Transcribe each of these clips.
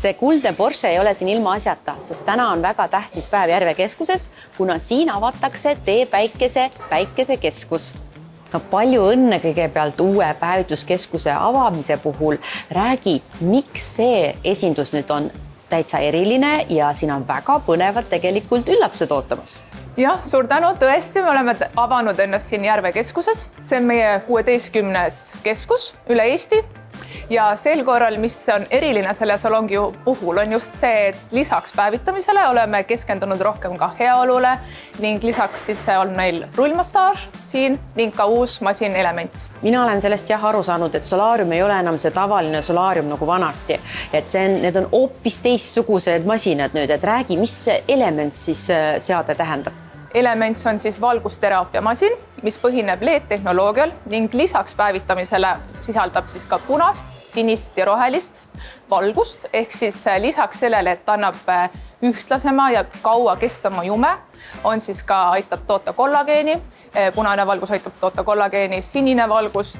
See kuldne Porsche ei ole siin ilma asjata, sest täna on väga tähtis päev Järve keskuses, kuna siin avatakse Teepäikese päikesekeskus. No, palju õnne kõigepealt uue päevituskeskuse avamise puhul. Räägi, miks see esindus nüüd on täitsa eriline ja siin on väga põnevad tegelikult üllatused ootamas. Jah, suur tänu, tõesti, me oleme avanud ennast siin Järve keskuses. See on meie 16. keskus üle Eesti. Ja sel korral, mis on eriline selle salongi puhul, on just see, et lisaks päevitamisele oleme keskendunud rohkem ka heaolule ning lisaks siis on meil rullmassaaž siin ning ka uus masin Elements. Mina olen sellest aru saanud, et solaarium ei ole enam see tavaline solaarium nagu vanasti. Et need on hoopis teistsugused masinad nüüd, et räägi, mis Elements siis seade tähendab? Elements on siis valgusteraapia masin, mis põhineb LED-tehnoloogial ning lisaks päevitamisele sisaldab siis ka punast, sinist ja rohelist valgust, ehk siis lisaks sellele, et annab ühtlasema ja kaua kestvama jume, on siis ka aitab toota kollageeni, punane valgus aitab toota kollageeni, sinine valgus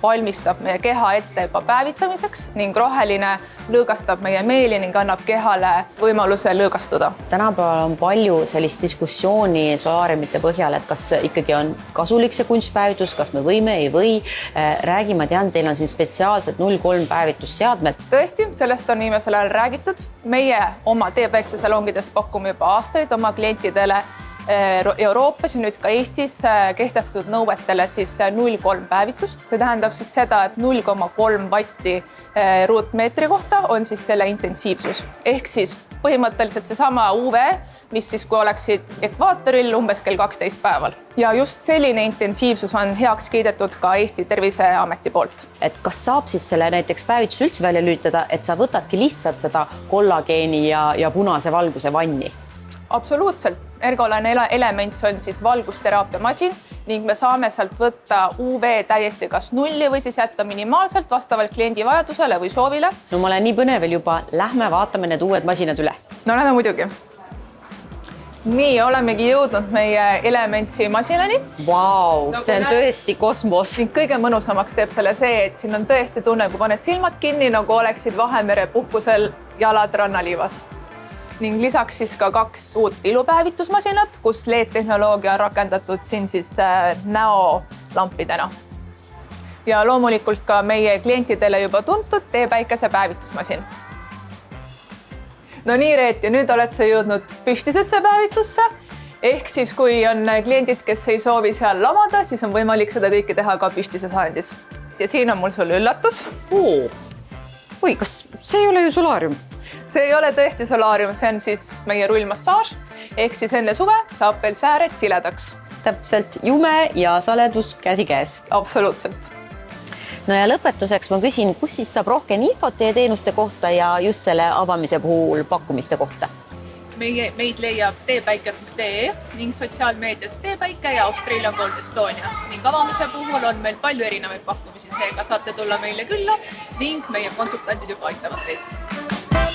valmistab meie keha ette juba päevitamiseks ning roheline lõõgastab meie meeli ning annab kehale võimaluse lõõgastuda. Tänapäeval on palju sellist diskussiooni solaariumite põhjal, et kas ikkagi on kasulik see kunstpäevitus, kas me võime, ei või. Räägi, ma tean, teil on siin spetsiaalsed 0,3 päevitusseadmed. Tõesti, sellest on viimasel ajal räägitud. Meie oma Teepäikesesalongides pakume juba aastaid oma klientidele Euroopas ja nüüd ka Eestis kehtestatud nõuetele siis 0,3 päevitust. See tähendab siis seda, et 0,3 vatti ruutmeetri kohta on siis selle intensiivsus. Ehk siis põhimõtteliselt seesama UV, mis siis kui oleksid ekvaatoril umbes kell 12 päeval. Ja just selline intensiivsus on heaks kiidetud ka Eesti Terviseameti poolt. Et kas saab siis selle näiteks päevitus üldse välja lülitada, et sa võtadki lihtsalt seda kollageeni ja punase valguse vanni? Absoluutselt. Ergolane Elements on siis valgusteraapia masin ning me saame sealt võtta UV täiesti kas nulli või siis jätta minimaalselt vastavalt kliendi vajadusele või soovile. No ma olen nii põnevel juba. Lähme vaatame need uued masinad üle. No lähme muidugi. Nii, olemegi jõudnud meie Elementsi masinani. Vau, see on tõesti kosmos. Kõige mõnusamaks teeb selle see, et siin on tõesti tunne, kui paned silmad kinni, nagu oleksid Vahemere puhkusel jalad rannaliivas. Ning lisaks siis ka 2 uut ilupäevitusmasinat, kus LED-tehnoloogia on rakendatud siin siis näolampidena. Ja loomulikult ka meie klientidele juba tuntud Teepäikese päevitusmasin. No nii, Reet, ja nüüd oled sa jõudnud püstisesse päevitusse. Ehk siis, kui on kliendid, kes ei soovi seal lamada, siis on võimalik seda kõike teha ka püstises asendis. Ja siin on mul sulle üllatus. Oi, kas see ei ole ju solaarium? See ei ole tõesti solaarium, see on siis meie rullmassaaž. Ehk siis enne suve saab veel sääred siledaks. Täpselt jume ja saledus käsi käes. Absoluutselt. No ja lõpetuseks ma küsin, kus siis saab rohkem infot teie teenuste kohta ja just selle avamise puhul pakkumiste kohta? Meid leiab teepäike.ee ning sotsiaalmeedias Teepäike ja Australian Gold Estonia. Ning avamise puhul on meil palju erinevaid pakkumisi, seega saate tulla meile külla ning meie konsultandid juba aitavad teid.